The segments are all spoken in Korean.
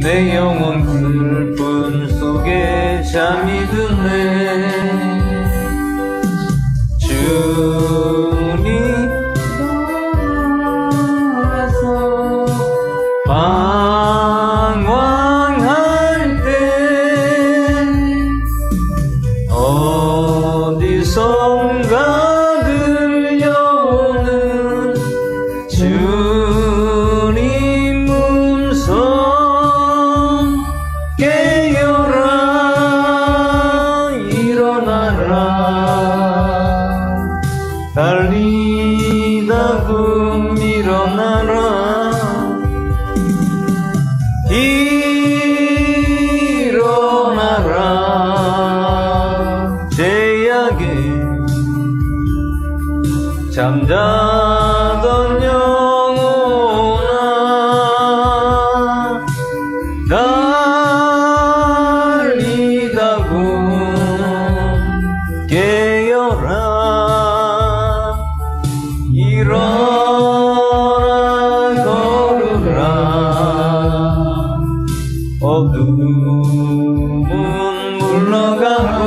내 영혼 불뿐 속에 잠이 드네. 주님 떠나서 방황할 때 어디선가 들려오는 주님 음성 깨어라 일어나라 달리다 금 일어나라 일어나라 제약에 잠자던 영혼아 달리다 금 깨어라 일어나 걸으라 어둠은 물러가고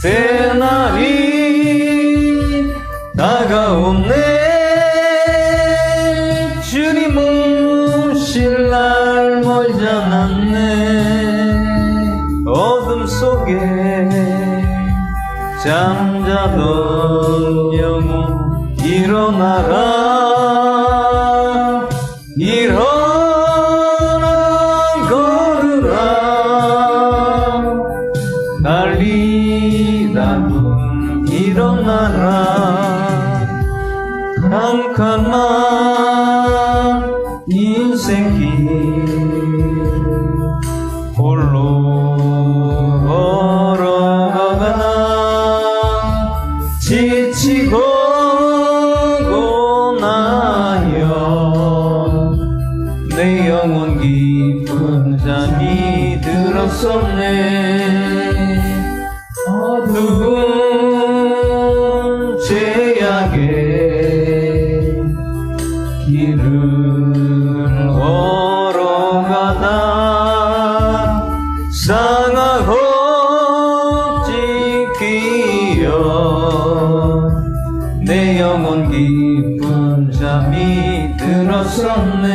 새날이 다가오네 주님 오실 날 멀지 않았네 어둠 속에 잠자던 영혼 일어나라 일어나 걸으라 달리다 금 일어나라 캄캄한 인생길 홀로 걸어가나 지치고 고나여 내 영혼 깊은 잠이 들었었네 어두운 죄악의 길을 걸어가다 상하고 찢기어 내 영혼 깊은 잠이 들었었네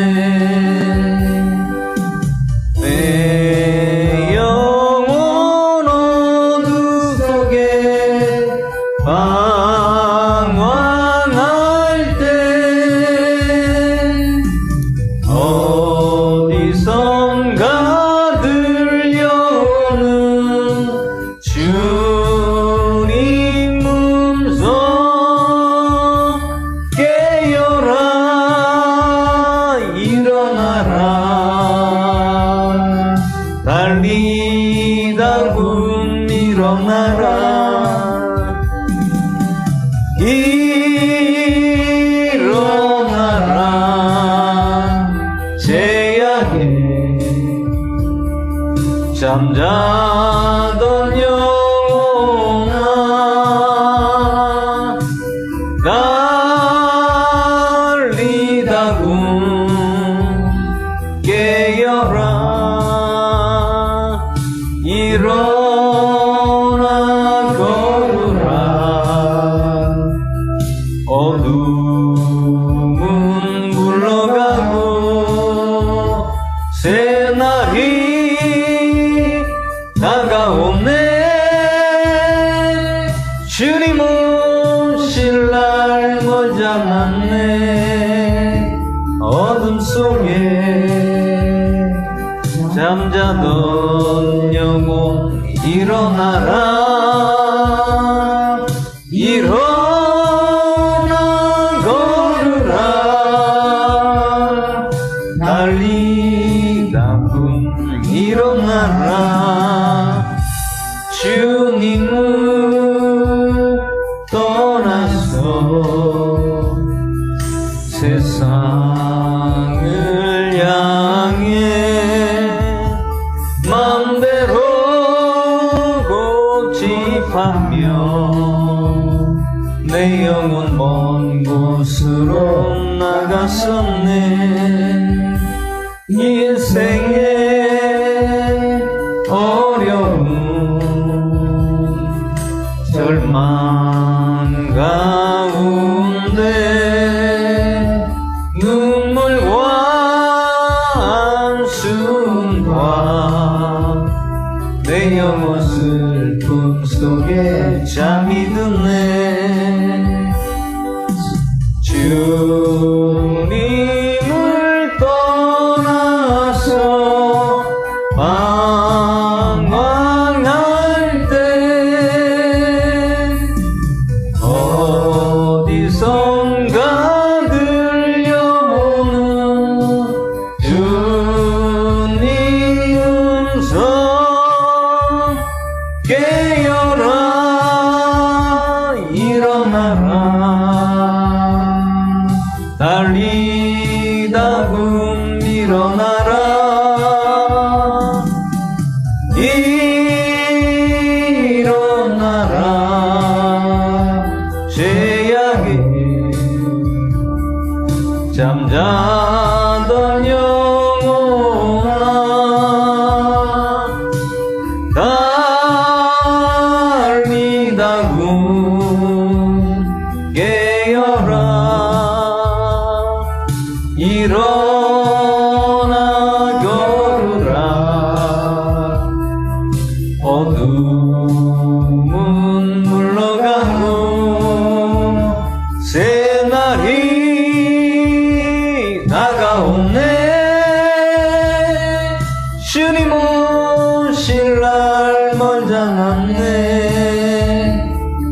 내 영혼 어둠 속에 방황할 때 어디선가 들려오는 주님 음성 깨어라 일어나라 달리다 금 일어나라 일어나라 제약에 잠자던 영혼아 달리다 금 깨어라 일어나 걸으라 어둠은 물러가고 새날이 다가오네 주님 오실 날 멀지 않았네 어둠 속에 잠자던 영혼 일어나라 일어나 걸으라 달리다 금 일어나라 주님을 떠나서 세상을 향해 맘대로 고집하며 내 영혼 먼 곳으로 나갔었네 인생의 어려움 절망 가운데 눈물과 한숨과 내 영혼 슬픔 속에 잠이 드네. 주님을 떠나서 방황할 때 어디선가 들려오는 주님 음성 깨어라 일어나라 달리다군 일어나라 일어나라 죄악에 잠자던 영혼아 달리다군 깨어라 일어나 걸으라 어둠은 물러가고 새날이 다가오네. 주님 오실 날 멀지 않았네.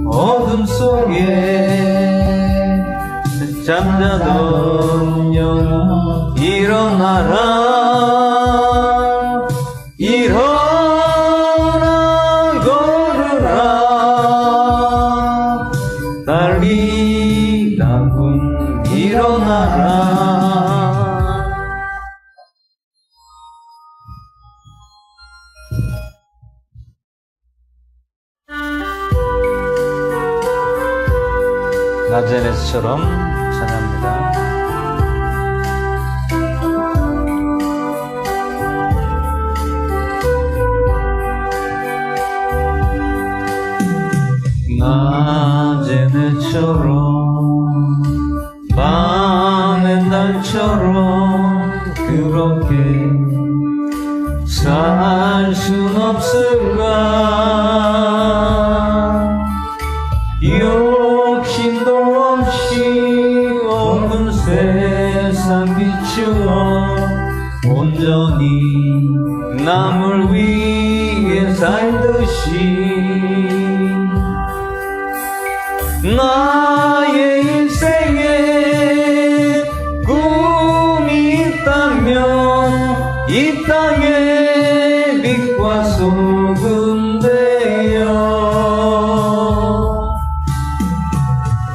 어둠 속에 잠자던 영혼 일어나라 일어나 걸으라 달리다군 일어나라. 나자렛처럼 찬양합니다. 나제네처럼 밤의 달처럼 그렇게 살 순 없을까. 욕심도 없이 어두운 세상 비추어 온전히 남을 위해 살듯이 나의 인생에 꿈이 있다면 이 땅에 빛과 소금 되어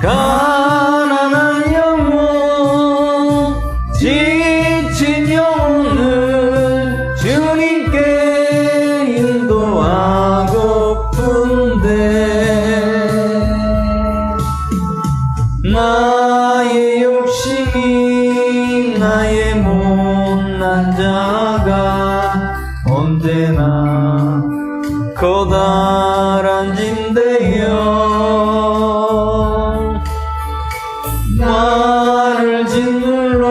가난한 영혼 지친 영혼을 주님께 인도하고픈데 나의 욕심이 나의 못난 자가 언제나 커다란 짐대요. 나를 짓눌러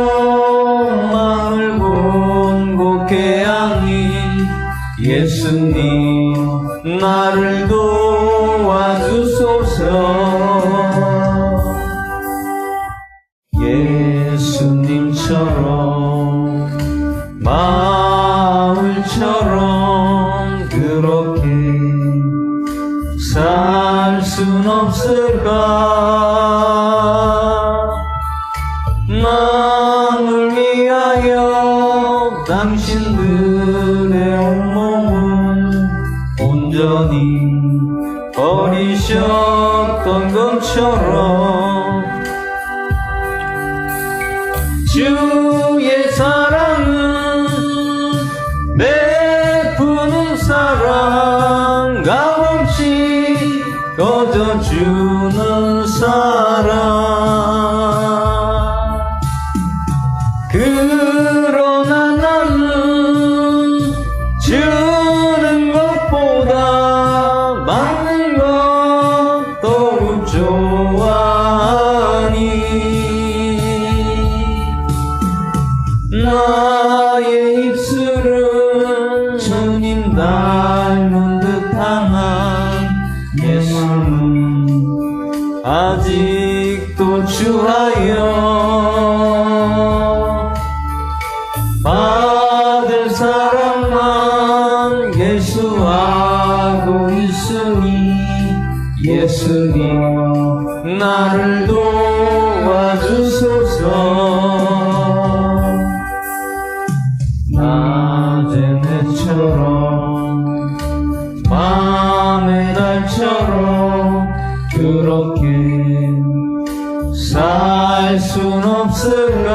마음을 곤곡해 하니 예수님 나를 도와주소서. 예수님처럼 마을처럼 그렇게 살 순 없을까. 남을 위하여 당신들의 온몸을 온전히 버리셨던 것처럼 주의 사랑은 베푸는 사랑 값없이 거저주는 사랑. 그러나 나는 나의 입술은 주님 닮은 듯한 예수는 아직도 주하여 받을 사랑만 예수하고 있으니 예수님 나를 도와주소서. 낮의 해처럼 밤의 달처럼 그렇게 살 순 없을까.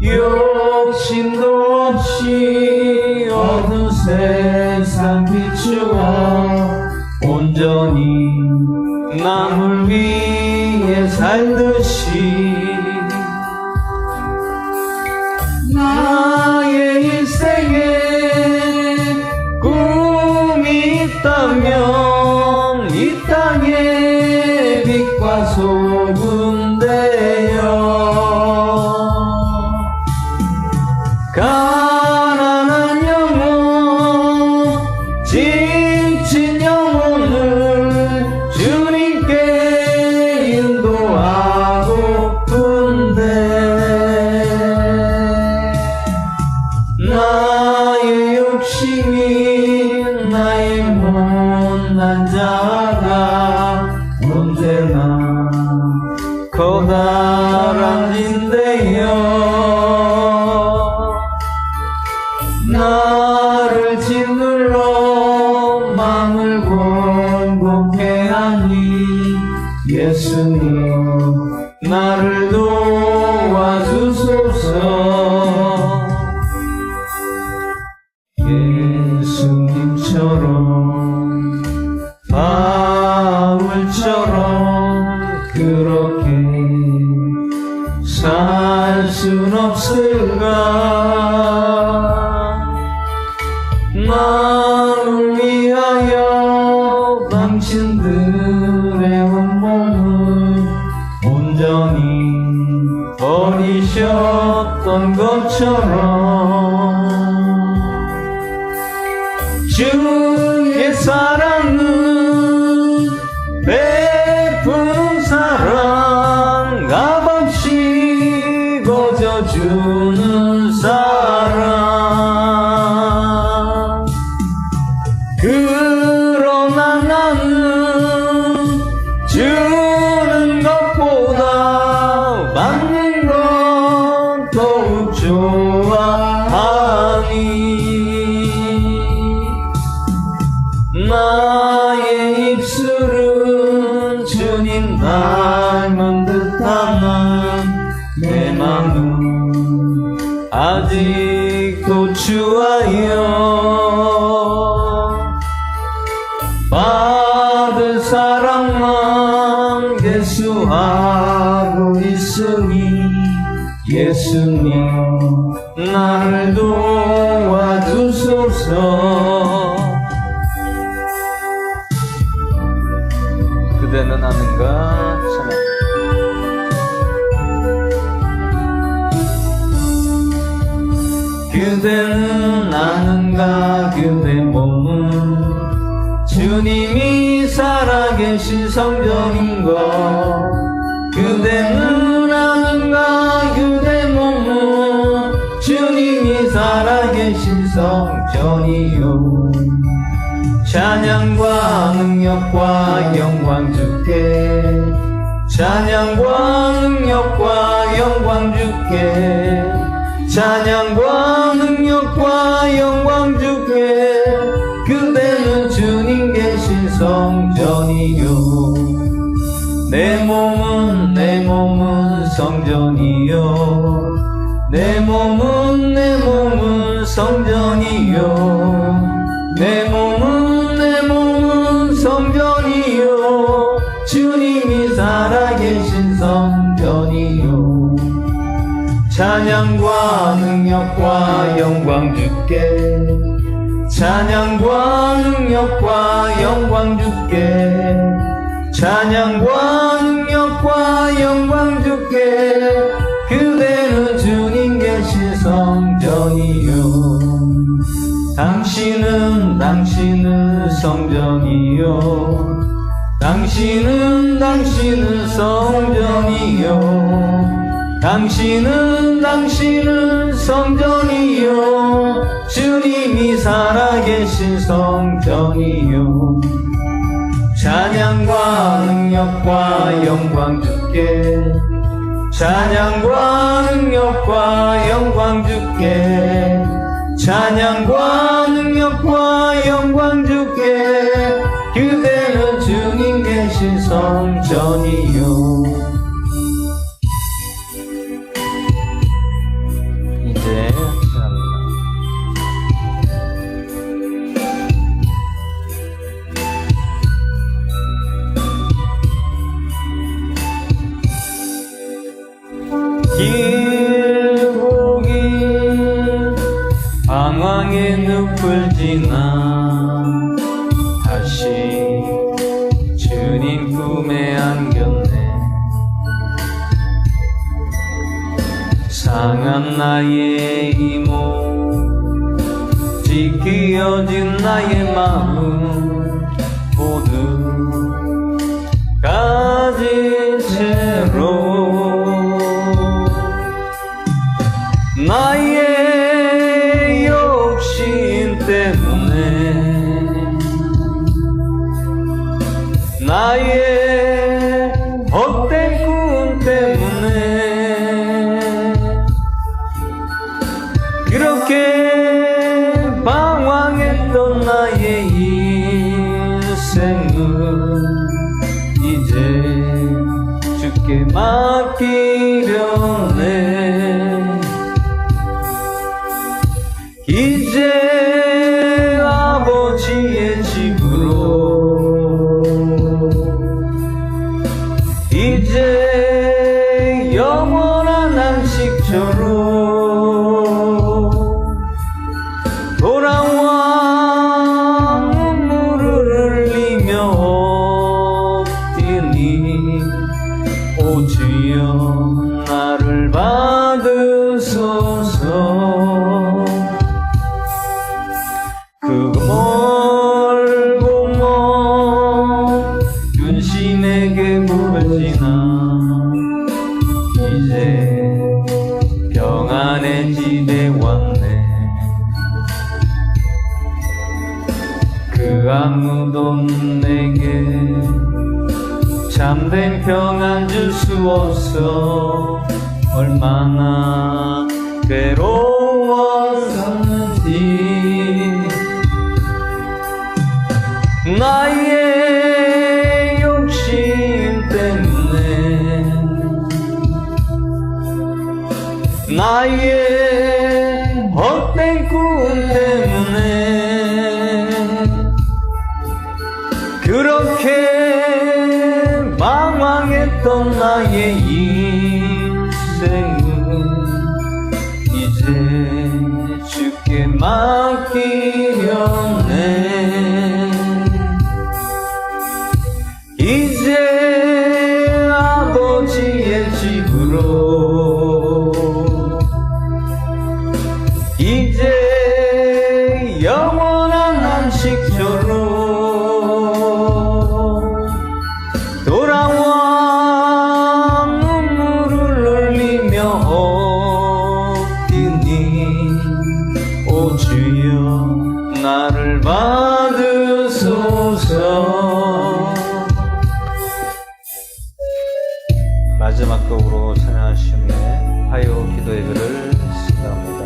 욕심도 없이 어두운 세상 비추어 온전히 남을 위해 살듯이 나의 인생에 꿈이 있다면 이 땅에 빛과 소금 되어 가난한 영혼 지친 영혼을 주님께 인도하고픈데 나의 욕심이 나의 못난 자가 언제나 커다란 인데요. 나를 짓눌러 마음을 곤곤케 하니 예수님 나를 도와주소서. 예수님처럼 바울처럼 그렇게 살 순 없을까. 나를 위하여 당신들의 온몸을 온전히 버리셨던 것처럼 주의 사랑은 베푸는 사랑 값없이 거저주는 사랑. 그러나 나는 주는 것보다 받는 것 더욱 좋아하니 나의 입술은 주님 닮은 듯한 내 맘은 아직도 주하여 받을 사랑만 예수하고 있으니 예수님 나를 도와주소서. 그대는 아는가 찬양. 그대는 아는가 그대 몸은 주님이 살아계신 성전인 것. 그대는 아는가 그대 몸은 주님이 살아계신 성전이요. 찬양과 능력과 영광 주께 찬양과 능력과 영광 주께 찬양과 능력과 영광 주께. 그대는 주님 계신 성전이요. 내 몸은 성전이요. 내 몸은 성전이요. 내 몸은 성전이요. 주님이 살아계신 성전이요. 찬양과 능력과 영광 주께 찬양과 능력과 영광 주께 찬양과 능력과 영광 주께. 그대는 성전이요 당신은 성전이요 당신은 성전이요 당신은 성전이요 주님이 살아계신 성전이요 찬양과 능력과 영광 주께 찬양과 능력과 영광 주께 찬양과 능력과 영광 주께 그대는 주님 계신 성전이요 이제 시작합니다. 길고긴 방황의 늪을 지나 다시 주님 꿈에 안겼네 상한 나의 이모 찢기어진 나의 마음 모두 가진 채로 나의 욕심 때문에 나의 헛된 꿈 때문에 그렇게 방황했던 나의 인생은 이제 주께 맡기려네 이제 아버지의 집으로 이제 영원한 안식처로 돌아와 눈물을 흘리며 뛰니 오 주여 나를 받으소서 그 멀고 먼 윤심에게 부르지나 이제 평안의 집에 왔네 그 아무도 내게 참된 평안 줄 수 없어 얼마나 괴로웠었는지 나의 욕심 때문에 나의 헛된 꿈 때문에 그렇게 망망했던 나의 인생은 이제 주께 맡기려네 이제 아버지의 집으로 이제 영원한 안식처로 돌아와 눈물을 흘리며 뛰니 오 주여 나를 받으소서 마지막 곡으로 찬양하시며 화요 기도 예배를 시작합니다.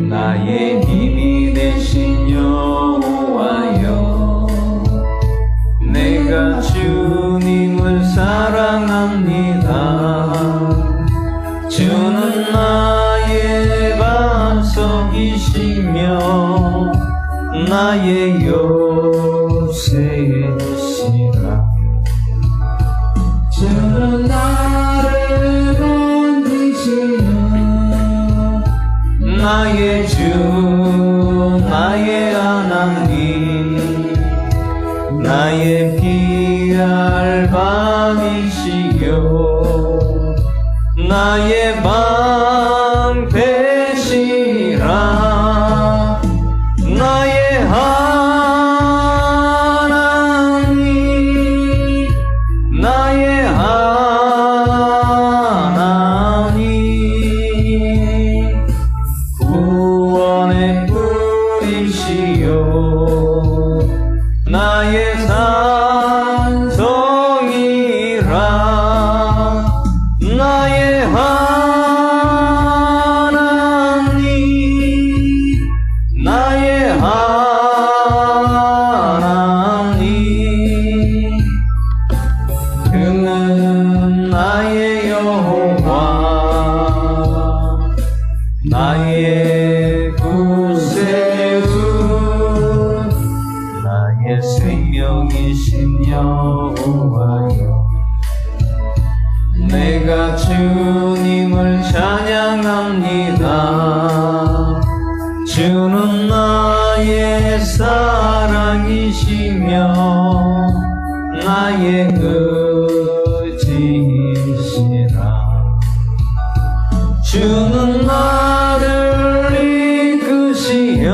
나의 힘이 되신 여호와여 내가 주님을 사랑합니다. 주는 나의 반석이시며 나의 요새시라. 주는 나를 만드시며 나의 주 나의 하나님 나의 피할 밤이시여 나의 방패시라 나의 하나님 나의 하나님 구원의 뿌리시요 나의 산성이라 나의 하나님 나의 하나님 그는 나의 여호와 나의 구세주 나의 생명이신 여호와여 내가 주님을 찬양합니다. 주는 나의 사랑이시며 나의 의지이시라. 주는 나를 이끄시어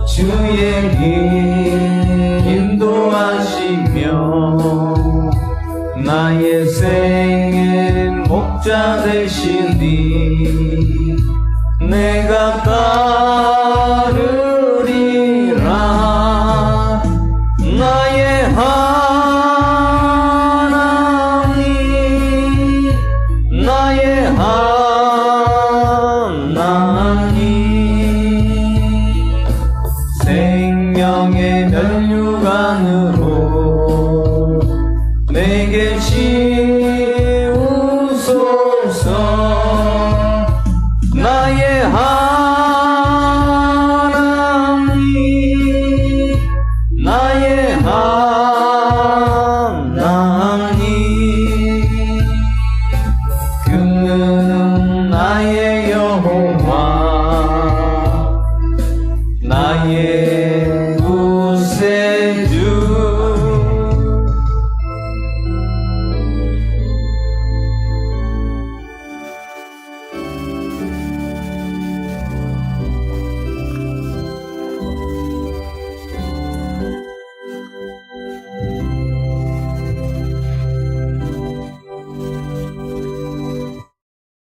주의 길 인도하시며 나의 생의 목자 되시니 내가 따르리라. 나의 하나님 나의 하나님 생명의 면류관으로 내게 지우소서. 나의 하나님 나의 하나님 그는 나의 여호와 나의 구세주.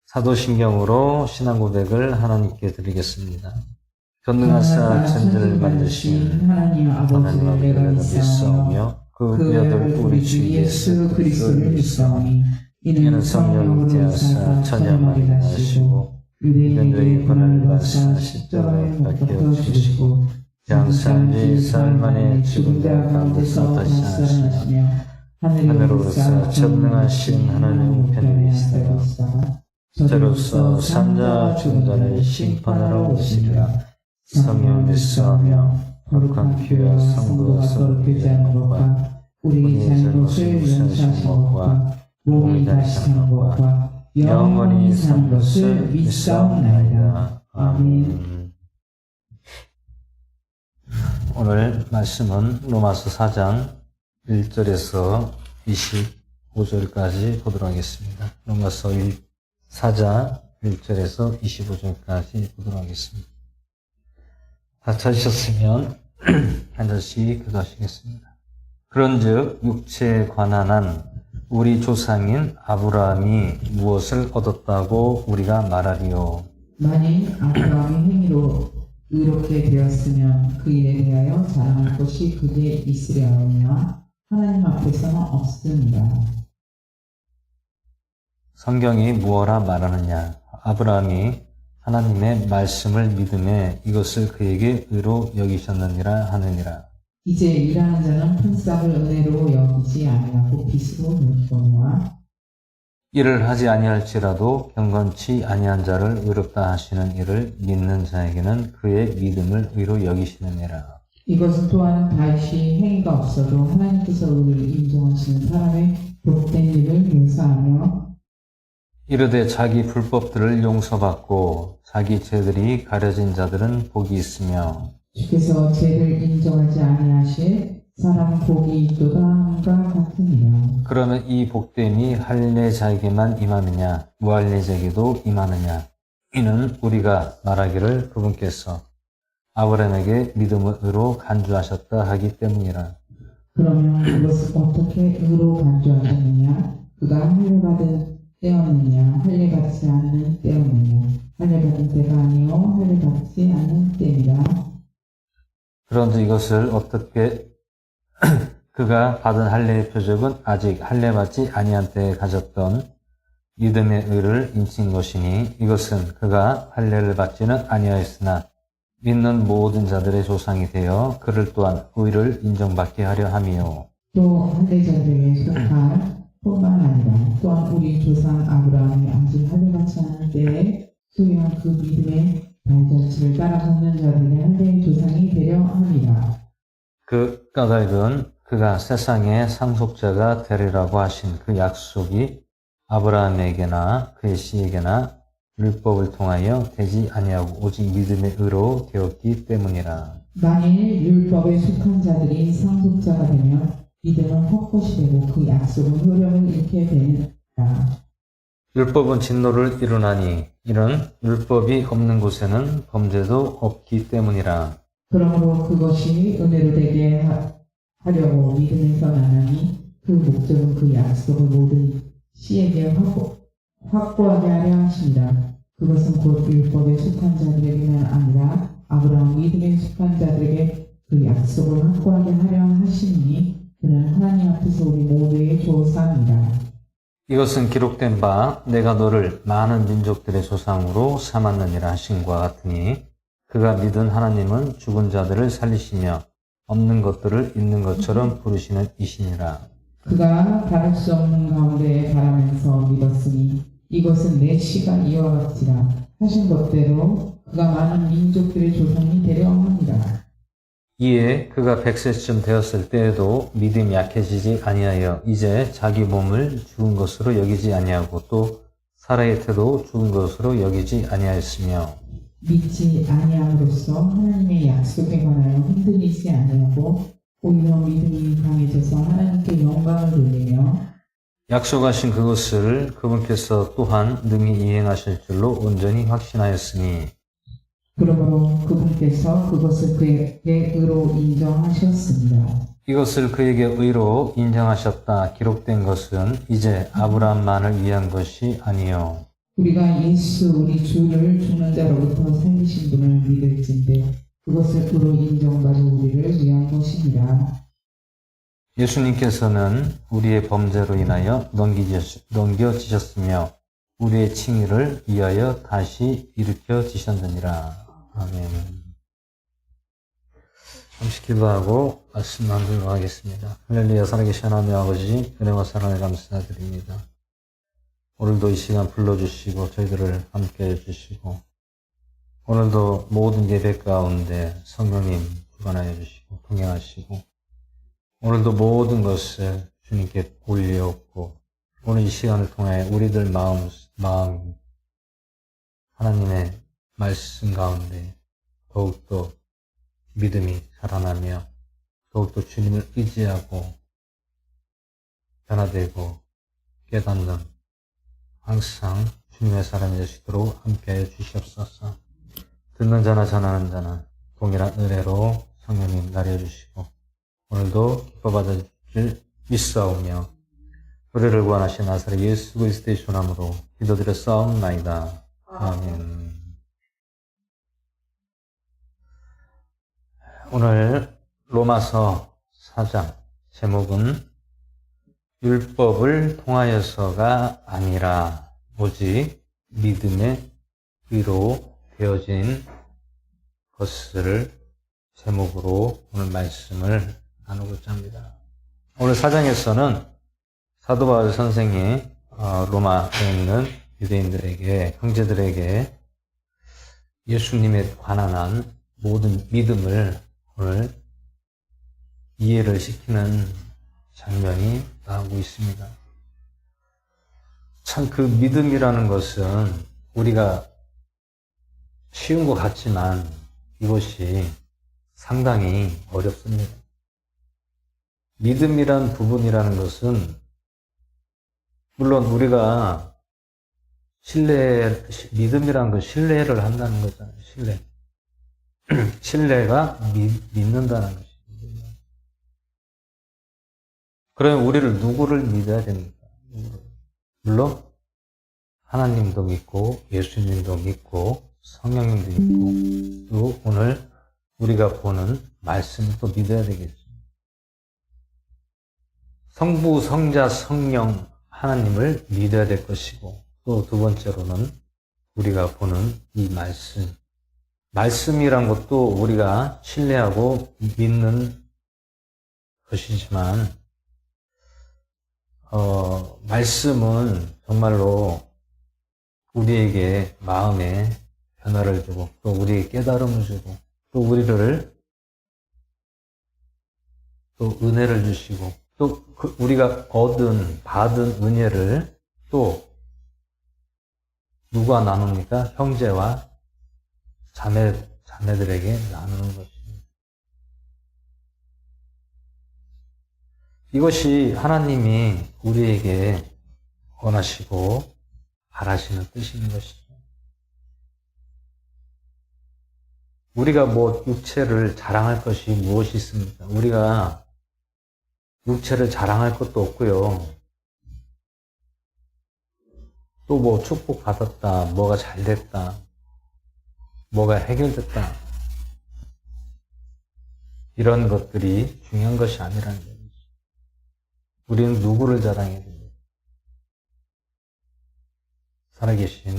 사도신경으로 신앙 고백을 하나님께 드리겠습니다. 전능하사 천지를 만드신 하나님 아버지를 내가 믿사오며 그 아들 우리 주 예수 그리스도를 믿사오니 이는 성령이 되어서 천녀만이 하시고 유대인들의 권한을 받사 십자가에 못 박혀 죽으시고 장사한 사흘 만에 죽은 자 가운데서 다시 사시며 하늘로서 전능하신 하나님 우편에 계시다가 저로서 산자 중단을 심판하러 오시리라. 성령 믿사오며 거룩한 교회 성도 서로 교제하는 것과 우리 자는 것을 연사하신 것과 몸이 다시 산 것과 영원히 산 것을 믿사옵나이다. 아멘. 오늘 말씀은 로마서 4장 1절에서 25절까지 보도록 하겠습니다. 로마서 4장 1절에서 25절까지 보도록 하겠습니다. 다 찾으셨으면 한 절씩 기도하시겠습니다. 그런즉 육체에 관한 한 우리 조상인 아브라함이 무엇을 얻었다고 우리가 말하리요? 만일 아브라함이 행위로 의롭게 되었으면 그에 대하여 자랑할 것이 그에 있으려 하며 하나님 앞에서는 없습니다. 성경이 무엇라 말하느냐? 아브라함이 하나님의 말씀을 믿음에 이것을 그에게 의로 여기셨느니라 하느니라. 이제 일하는 자는 품삯을 은혜로 여기지 아니하고 빚으로 여기거니와 일을 하지 아니할지라도 경건치 아니한 자를 의롭다 하시는 이를 믿는 자에게는 그의 믿음을 의로 여기시느니라. 이것은 또한 다시 행위가 없어도 하나님께서 우리를 인정하시는 사람의 복된 일을 묘사하며 이르되 자기 불법들을 용서받고 자기 죄들이 가려진 자들은 복이 있으며 주께서 죄를 인정하지 아니하실 사람 복이 있도다 함과 같으니라. 그러면 이 복됨이 할례자에게만 임하느냐 무할례자에게도 임하느냐 이는 우리가 말하기를 그분께서 아브라함에게 믿음으로 간주하셨다 하기 때문이라. 그러면 그것을 어떻게 의로 간주하셨느냐? 그가 할례받은 때였느냐? 할례받지 않는 때였느냐? 할례받은 때가 아니요 할례받지 않는 때이라. 그런데 이것을 어떻게 그가 받은 할례의 표적은 아직 할례받지 아니한 때에 가졌던 믿음의 의를 인친 것이니 이것은 그가 할례를 받지는 아니하였으나 믿는 모든 자들의 조상이 되어 그를 또한 의를 인정받게 하려 함이요. 또 할례자들에게 속할 뿐만 아니라 또한 우리 조상 아브라함이 아직 할례받지 않은 때에 소유한 그 믿음의 발자취를 따라 걷는 자들의 할례의 조상이 되려 함이라. 그 까닭은 그가 세상의 상속자가 되리라고 하신 그 약속이 아브라함에게나 그의 씨에게나 율법을 통하여 되지 아니하고 오직 믿음의 의로 되었기 때문이라. 만일 율법에 속한 자들이 상속자가 되면 믿음은 헛것이 되고 그 약속은 효력을 잃게 되느니라. 율법은 진노를 이루나니 이는 율법이 없는 곳에는 범죄도 없기 때문이라. 그러므로 그것이 은혜로 되게 하려고 믿음에서 나나니 그 목적은 그 약속을 모든 씨에게 확보하게 하려 하십니다. 그것은 곧 율법에 속한 자들에게만 아니라 아브라함 믿음에 속한 자들에게 그 약속을 확보하게 하려 하시니 그는 하나님 앞에서 우리 모두의 조상이다. 이것은 기록된 바 내가 너를 많은 민족들의 조상으로 삼았느니라 하신과 같으니 그가 믿은 하나님은 죽은 자들을 살리시며 없는 것들을 있는 것처럼 부르시는 이시니라. 그가 바를 수 없는 가운데 바라면서 믿었으니 이것은 내 씨가 이와 같으라 하신 것대로 그가 많은 민족들의 조상이 되려 합니다. 이에 그가 100세쯤 되었을 때에도 믿음이 약해지지 아니하여 이제 자기 몸을 죽은 것으로 여기지 아니하고 또 사라의 태도 죽은 것으로 여기지 아니하였으며 믿지 아니함으로써 하나님의 약속에 관하여 흔들리지 아니하고 오히려 믿음이 강해져서 하나님께 영광을 돌리며 약속하신 그것을 그분께서 또한 능히 이행하실 줄로 온전히 확신하였으니 그러므로 그분께서 그것을 그에게 의로 인정하셨습니다. 이것을 그에게 의로 인정하셨다 기록된 것은 이제 아브라함만을 위한 것이 아니요 우리가 예수 우리 주를 죽는 자로부터 살리신 분을 믿을진데 그것을 의로 인정받은 우리를 위한 것입니다. 예수님께서는 우리의 범죄로 인하여 넘겨지셨으며 우리의 칭의를 위하여 다시 일으켜지셨느니라. 아멘. 잠시 기도하고 말씀 나누도록 하겠습니다. 할렐루야. 살아계신 하나님 아버지 은혜와 사랑을 감사드립니다. 오늘도 이 시간 불러주시고 저희들을 함께 해주시고 오늘도 모든 예배 가운데 성령님 주관하여 주시고 동행하시고 오늘도 모든 것을 주님께 올려놓고 오늘 이 시간을 통해 우리들 마음 하나님의 말씀 가운데 더욱더 믿음이 자라나며 더욱더 주님을 의지하고 변화되고 깨닫는 항상 주님의 사람이 되시도록 함께하여 주시옵소서. 듣는 자나 전하는 자나 동일한 은혜로 성령님 나려주시고 오늘도 기뻐 받아주실 믿사오며 우리를 구원하신 나사렛 예수 그리스도의 주님으로 기도드려 싸움나이다. 아멘. 오늘 로마서 4장 제목은 율법을 통하여서가 아니라 오직 믿음의 의로 되어진 것을 제목으로 오늘 말씀을 나누고자 합니다. 오늘 4장에서는 사도 바울 선생이 로마에 있는 유대인들에게 형제들에게 예수님에 관한 모든 믿음을 오늘 이해를 시키는 장면이 나오고 있습니다. 참 그 믿음이라는 것은 우리가 쉬운 것 같지만 이것이 상당히 어렵습니다. 믿음이란 부분이라는 것은 물론 우리가 믿음이란 건 신뢰를 한다는 거잖아요. 신뢰가 믿는다는 것입니다. 그러면 우리를 누구를 믿어야 됩니까? 물론 하나님도 믿고 예수님도 믿고 성령님도 믿고 또 오늘 우리가 보는 말씀을 또 믿어야 되겠죠. 성부, 성자, 성령 하나님을 믿어야 될 것이고 또 두 번째로는 우리가 보는 이 말씀이란 것도 우리가 신뢰하고 믿는 것이지만 말씀은 정말로 우리에게 마음에 변화를 주고 또 우리에게 깨달음을 주고 또 우리를 또 은혜를 주시고 또 우리가 받은 은혜를 또 누가 나눕니까? 형제와 자매들에게 나누는 것입니다. 이것이 하나님이 우리에게 원하시고 바라시는 뜻인 것이죠. 우리가 육체를 자랑할 것이 무엇이 있습니까? 우리가 육체를 자랑할 것도 없고요. 또 축복받았다, 뭐가 잘 됐다, 뭐가 해결됐다. 이런 것들이 중요한 것이 아니라는 거죠. 우리는 누구를 자랑해야 됩니까? 살아계신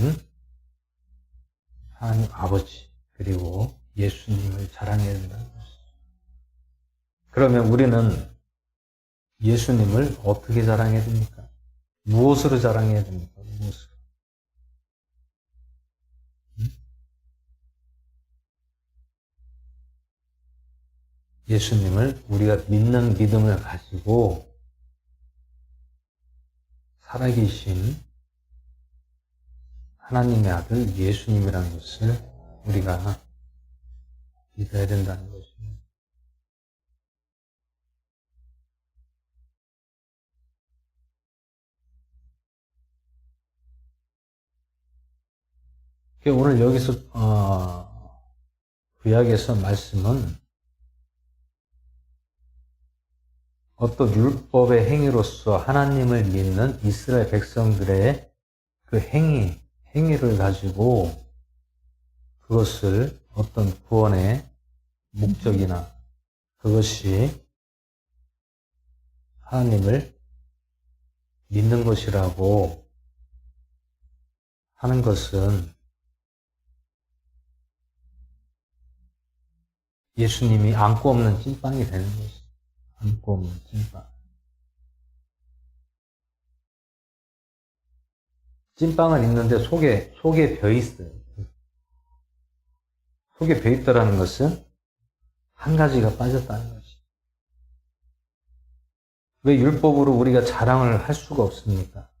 하나님 아버지 그리고 예수님을 자랑해야 된다는 것이죠. 그러면 우리는 예수님을 어떻게 자랑해야 됩니까? 무엇으로 자랑해야 됩니까? 무엇으로? 예수님을 우리가 믿는 믿음을 가지고 살아계신 하나님의 아들 예수님이라는 것을 우리가 믿어야 된다는 것입니다. 오늘 여기서 구약에서 말씀은 어떤 율법의 행위로서 하나님을 믿는 이스라엘 백성들의 그 행위를 가지고 그것을 어떤 구원의 목적이나 그것이 하나님을 믿는 것이라고 하는 것은 예수님이 안고 없는 찐빵이 되는 것이죠. 안고 없는 찐빵. 찐빵은 있는데 속에 벼 있어요. 속에 벼 있다라는 것은 한 가지가 빠졌다는 것이죠. 왜 율법으로 우리가 자랑을 할 수가 없습니까?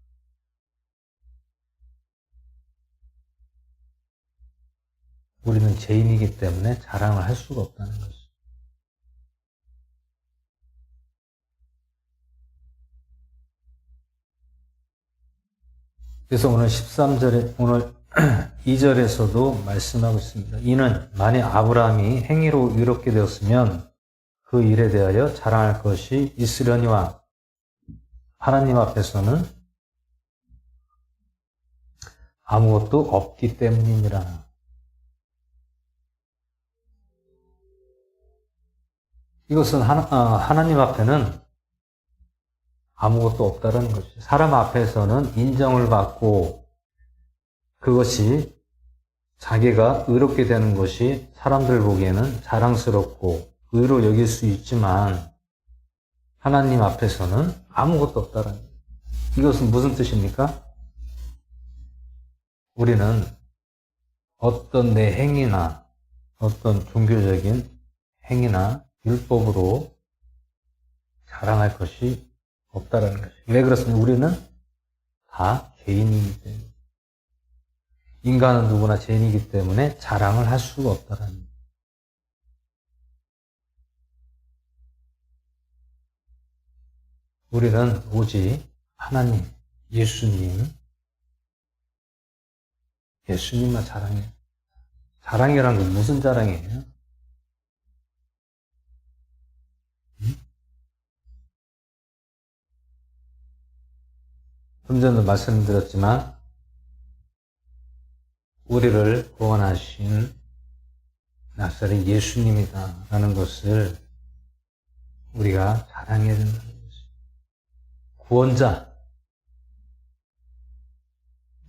우리는 죄인이기 때문에 자랑을 할 수가 없다는 것이죠. 그래서 오늘 13절에, 오늘 2절에서도 말씀하고 있습니다. 이는 만약 아브라함이 행위로 의롭게 되었으면 그 일에 대하여 자랑할 것이 있으려니와 하나님 앞에서는 아무것도 없기 때문이니라. 이것은 하나님 앞에는 아무것도 없다는 것이죠. 사람 앞에서는 인정을 받고 그것이 자기가 의롭게 되는 것이 사람들 보기에는 자랑스럽고 의로 여길 수 있지만 하나님 앞에서는 아무것도 없다는 거예요. 이것은 무슨 뜻입니까? 우리는 어떤 내 행위나 어떤 종교적인 행위나 율법으로 자랑할 것이 없다라는 것이죠. 왜 그렇습니까? 우리는 다 죄인이기 때문에. 인간은 누구나 죄인이기 때문에 자랑을 할 수가 없다라는 거예요. 우리는 오직 하나님, 예수님만 자랑해. 자랑이란 건 무슨 자랑이에요? 좀 전에 말씀드렸지만 우리를 구원하신 나사렛 예수님이다 라는 것을 우리가 자랑해야 된다는 것이죠. 구원자.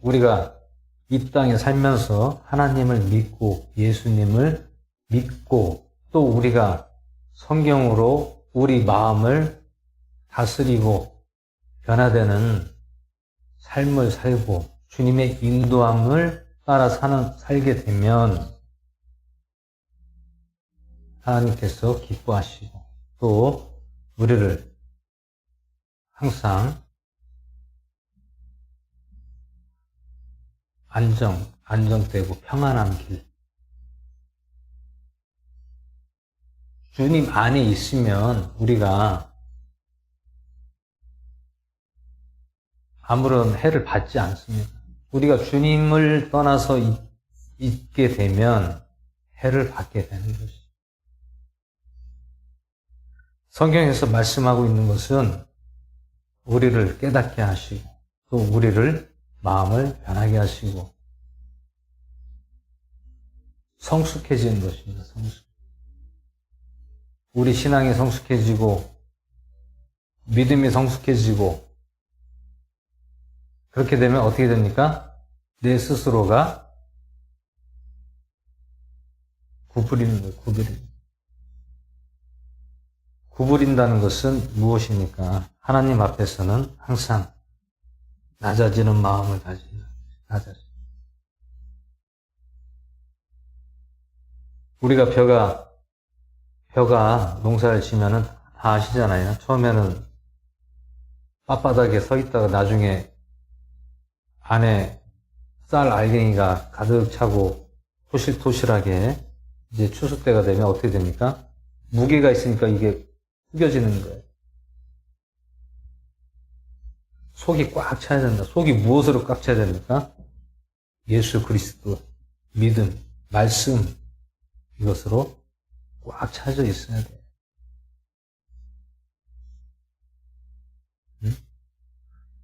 우리가 이 땅에 살면서 하나님을 믿고 예수님을 믿고 또 우리가 성경으로 우리 마음을 다스리고 변화되는 삶을 살고 주님의 인도함을 따라 살게 되면 하나님께서 기뻐하시고 또 우리를 항상 안정되고 평안한 길. 주님 안에 있으면 우리가 아무런 해를 받지 않습니다. 우리가 주님을 떠나서 있게 되면 해를 받게 되는 것이죠. 성경에서 말씀하고 있는 것은 우리를 깨닫게 하시고 또 우리를 마음을 변하게 하시고 성숙해지는 것입니다. 우리 신앙이 성숙해지고 믿음이 성숙해지고 그렇게 되면 어떻게 됩니까? 내 스스로가 구부리는 거예요. 구부린다는 것은 무엇입니까? 하나님 앞에서는 항상 낮아지는 마음을 가진다. 우리가 벼가 농사를 지면은 다 아시잖아요. 처음에는 빳바닥에 서 있다가 나중에 안에 쌀 알갱이가 가득 차고 토실토실하게 이제 추수 때가 되면 어떻게 됩니까? 무게가 있으니까 이게 구겨지는 거예요. 속이 꽉 차야 된다. 속이 무엇으로 꽉 차야 됩니까? 예수 그리스도, 믿음, 말씀 이것으로 꽉 차져 있어야 돼요.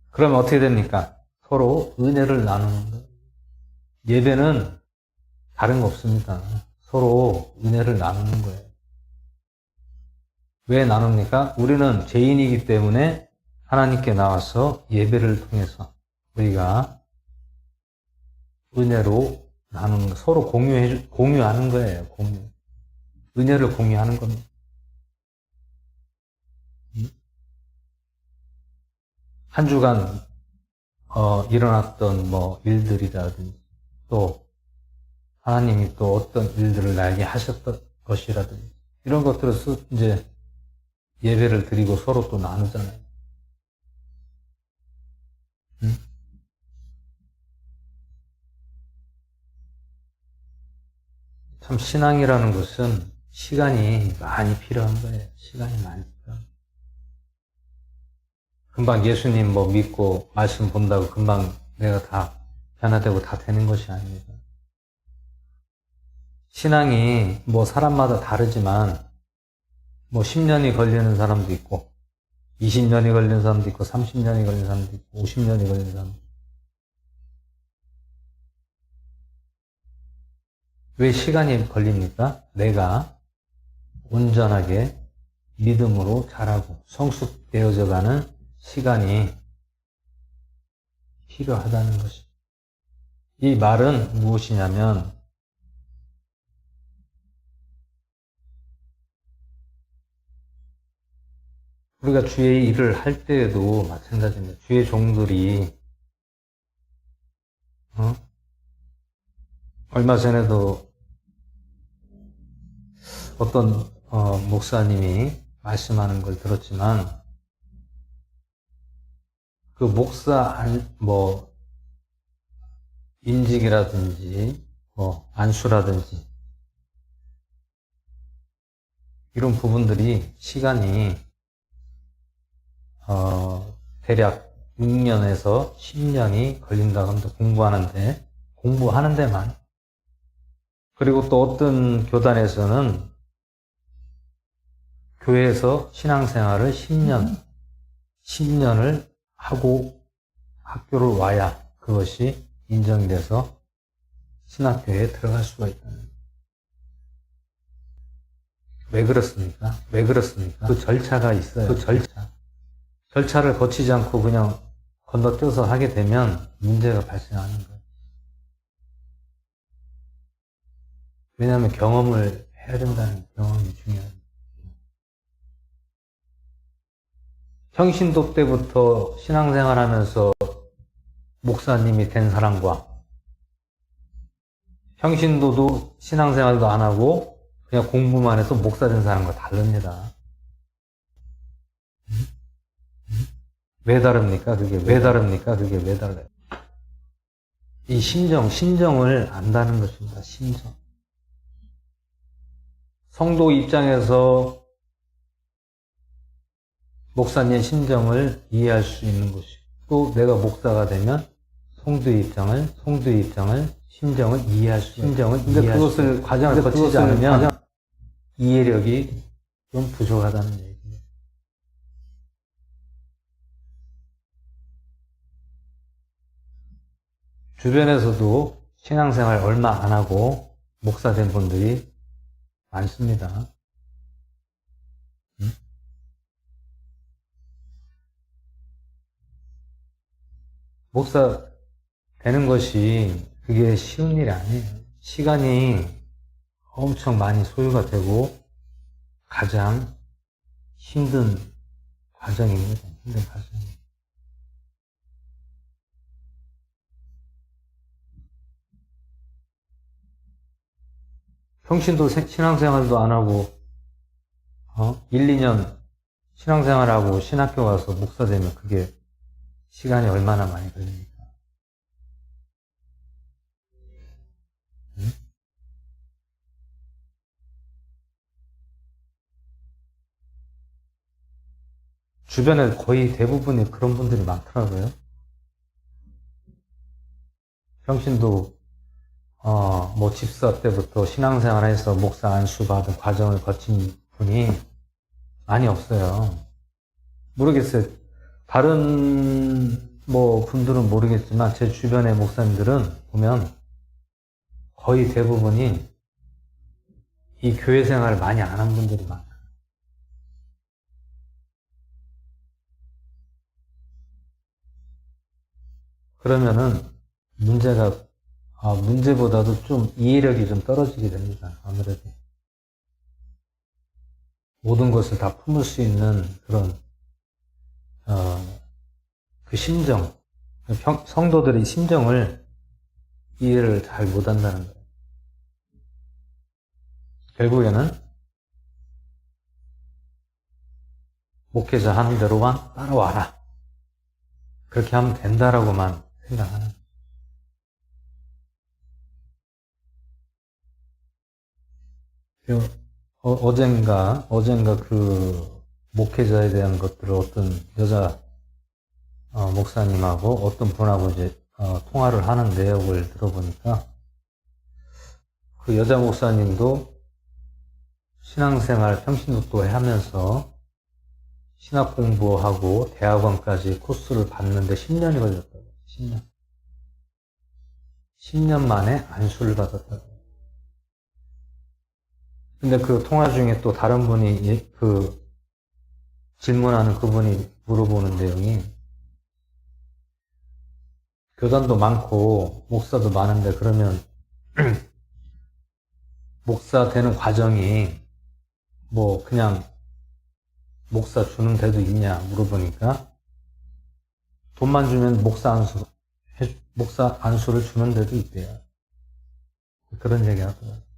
그러면 어떻게 됩니까? 서로 은혜를 나누는 거예요. 예배는 다른 거 없습니다. 서로 은혜를 나누는 거예요. 왜 나눕니까? 우리는 죄인이기 때문에 하나님께 나와서 예배를 통해서 우리가 은혜로 나누는 거, 서로 공유하는 거예요. 은혜를 공유하는 겁니다. 한 주간 일어났던 일들이라든지 또 하나님이 또 어떤 일들을 나에게 하셨던 것이라든지 이런 것들을 이제 예배를 드리고 서로 또 나누잖아요. 참 신앙이라는 것은 시간이 많이 필요한 거예요. 시간이 많이 필요한 거예요. 금방 예수님 믿고 말씀 본다고 금방 내가 다 변화되고 다 되는 것이 아닙니다. 신앙이 사람마다 다르지만 10년이 걸리는 사람도 있고 20년이 걸리는 사람도 있고 30년이 걸리는 사람도 있고 50년이 걸리는 사람도 있고 왜 시간이 걸립니까? 내가 온전하게 믿음으로 자라고 성숙되어져 가는 시간이 필요하다는 것입니다. 이 말은 무엇이냐면 우리가 주의 일을 할 때에도 마찬가지입니다. 주의 종들이 얼마 전에도 어떤 목사님이 말씀하는 걸 들었지만 그 목사 인직이라든지 안수라든지 이런 부분들이 시간이 대략 6년에서 10년이 걸린다고 합니다. 공부하는 데만. 그리고 또 어떤 교단에서는 교회에서 신앙생활을 10년을 하고 학교를 와야 그것이 인정이 돼서 신학교에 들어갈 수가 있다는. 왜 그렇습니까? 그 절차가 있어요. 그 절차를 거치지 않고 그냥 건너뛰어서 하게 되면 문제가 발생하는 거예요. 왜냐하면 경험을 해야 된다는 경험이 중요해요. 평신도 때부터 신앙생활 하면서 목사님이 된 사람과 평신도도 신앙생활도 안 하고 그냥 공부만 해서 목사 된 사람과 다릅니다. 왜 다릅니까? 그게 왜 달라요? 이 심정을 안다는 것입니다. 심정. 성도 입장에서 목사님의 심정을 이해할 수 있는 것이고, 또 내가 목사가 되면 성도의 심정을 이해할 수 있는. 근데 그것을 과정을 거치지 않으면 이해력이 좀 부족하다는 얘기예요. 주변에서도 신앙생활 얼마 안 하고 목사 된 분들이 많습니다. 목사 되는 것이 그게 쉬운 일이 아니에요. 시간이 엄청 많이 소요가 되고 가장 힘든 과정입니다. 평신도 신앙생활도 안 하고 1, 2년 신앙생활하고 신학교 가서 목사 되면 그게 시간이 얼마나 많이 걸립니까? 주변에 거의 대부분이 그런 분들이 많더라고요. 평신도 집사 때부터 신앙생활해서 목사 안수 받은 과정을 거친 분이 많이 없어요. 모르겠어요. 다른 분들은 모르겠지만 제 주변의 목사님들은 보면 거의 대부분이 이 교회 생활을 많이 안 한 분들이 많아요. 그러면은 문제보다도 좀 이해력이 좀 떨어지게 됩니다. 아무래도 모든 것을 다 품을 수 있는 그런 그 심정, 성도들의 심정을 이해를 잘 못한다는 거예요. 결국에는 목회자 하는 대로만 따라와라. 그렇게 하면 된다라고만 생각하는 거예요. 어젠가 그 목회자에 대한 것들을 어떤 여자 목사님하고 어떤 분하고 이제 통화를 하는 내용을 들어보니까 그 여자 목사님도 신앙생활 평신도도 하면서 신학 공부하고 대학원까지 코스를 받는데 10년이 걸렸다고. 10년 만에 안수를 받았다고. 근데 그 통화 중에 또 다른 분이 질문하는 그분이 물어보는 내용이 교단도 많고 목사도 많은데 그러면 목사 되는 과정이 그냥 목사 주는 데도 있냐 물어보니까 돈만 주면 목사 안수를 주는 데도 있대요. 그런 얘기 하더라고요.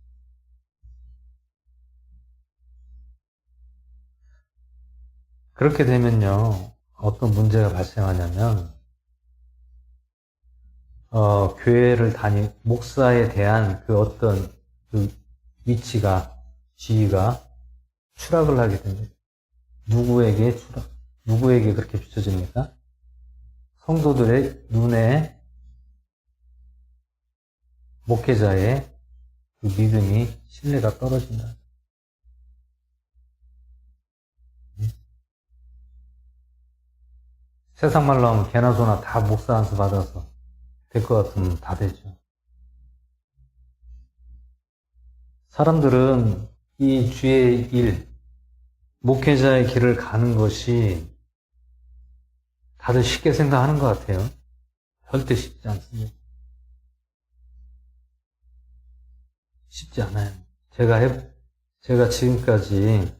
그렇게 되면요, 어떤 문제가 발생하냐면, 교회를 목사에 대한 그 어떤 그 위치가, 지위가 추락을 하게 됩니다. 누구에게 그렇게 비춰집니까? 성도들의 눈에 목회자의 그 믿음이, 신뢰가 떨어진다. 세상 말로 하면 개나 소나 다 목사 안수 받아서 될 것 같으면 다 되죠. 사람들은 이 주의 일, 목회자의 길을 가는 것이 다들 쉽게 생각하는 것 같아요. 절대 쉽지 않습니다. 쉽지 않아요. 제가 지금까지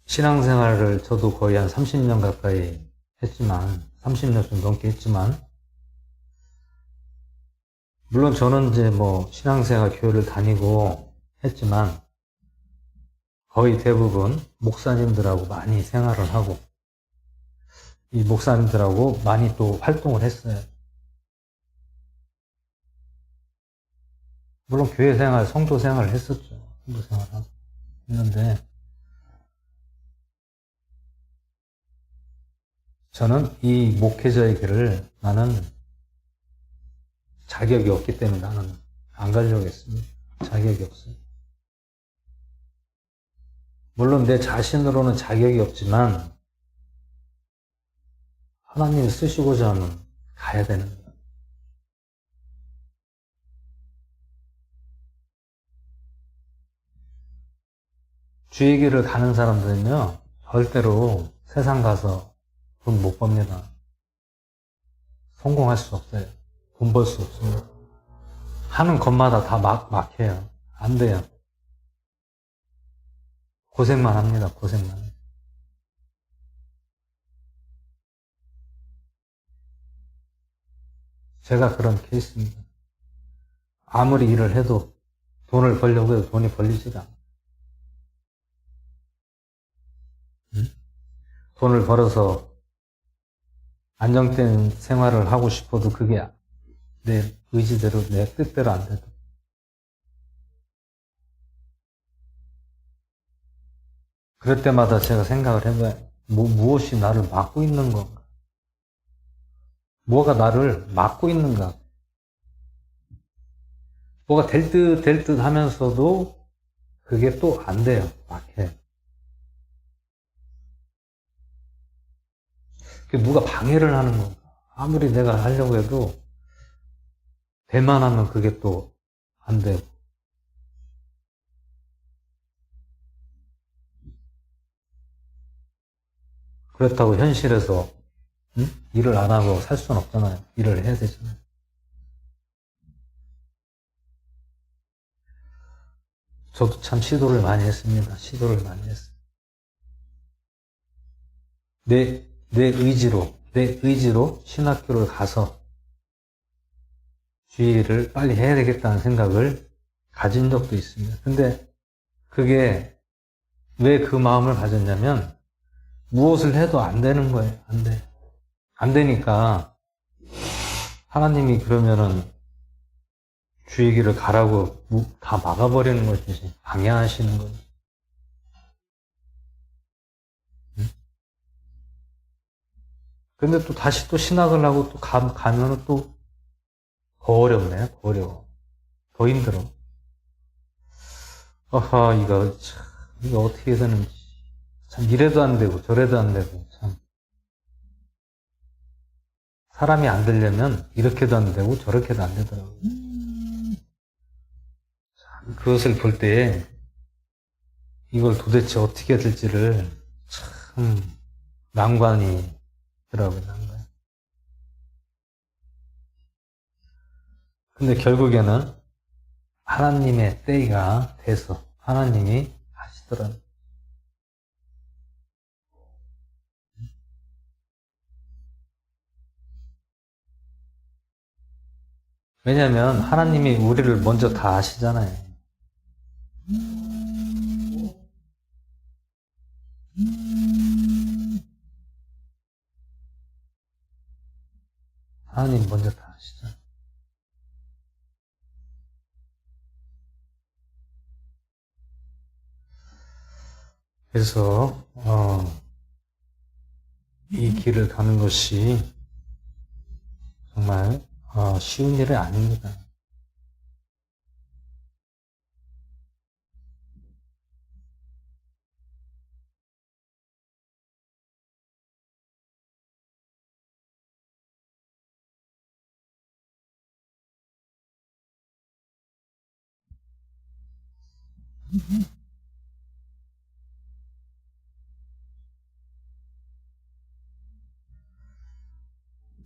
신앙생활을 저도 거의 한 30년 가까이 했지만, 30년 좀 넘게 했지만, 물론 저는 이제 신앙생활 교회를 다니고 했지만, 거의 대부분 목사님들하고 많이 생활을 하고, 이 목사님들하고 많이 또 활동을 했어요. 물론 교회 생활, 성도 생활을 했었죠. 성도 생활을 했는데, 저는 이 목회자의 길을 나는 자격이 없기 때문에 나는 안 가려고 했습니다. 자격이 없어요. 물론 내 자신으로는 자격이 없지만 하나님이 쓰시고자 하면 가야 되는 거예요. 주의 길을 가는 사람들은요, 절대로 세상 가서 돈 못 법니다. 성공할 수 없어요. 돈 벌 수 없습니다. 하는 것마다 다 막혀요. 안 돼요. 고생만 합니다. 고생만. 제가 그런 케이스입니다. 아무리 일을 해도 돈을 벌려고 해도 돈이 벌리지가 않아요. 돈을 벌어서 안정된 생활을 하고 싶어도 그게 내 의지대로, 내 뜻대로 안 돼도. 그럴 때마다 제가 생각을 해봐요. 무엇이 나를 막고 있는 건가? 뭐가 나를 막고 있는가? 뭐가 될 듯 하면서도 그게 또 안 돼요. 막혀요. 누가 방해를 하는 건가? 아무리 내가 하려고 해도 될만 하면 그게 또 안 되고. 그렇다고 현실에서 일을 안 하고 살 수는 없잖아요. 일을 해야 되잖아요. 저도 참 시도를 많이 했습니다. 시도를 많이 했어요. 내 의지로 신학교를 가서 주의를 빨리 해야 되겠다는 생각을 가진 적도 있습니다. 근데 그게 왜 그 마음을 가졌냐면 무엇을 해도 안 되는 거예요. 안 돼. 안 되니까 하나님이 그러면은 주의 길을 가라고 다 막아버리는 것이지, 방해하시는 거지. 근데 또 다시 또 신학을 하고 또 가면은 또 더 어렵네요. 더 어려워. 더 힘들어. 이거 어떻게 되는지. 참, 이래도 안 되고, 저래도 안 되고, 참. 사람이 안 되려면 이렇게도 안 되고, 저렇게도 안 되더라고요. 그것을 볼 때, 이걸 도대체 어떻게 해야 될지를 참, 난관이 더라고요, 난관. 근데 결국에는 하나님의 때가 돼서 하나님이 하시더라고요. 왜냐하면 하나님이 우리를 먼저 다 아시잖아요. 하나님 먼저 다 아시잖아요. 그래서 이 길을 가는 것이 정말 쉬운 일이 아닙니다.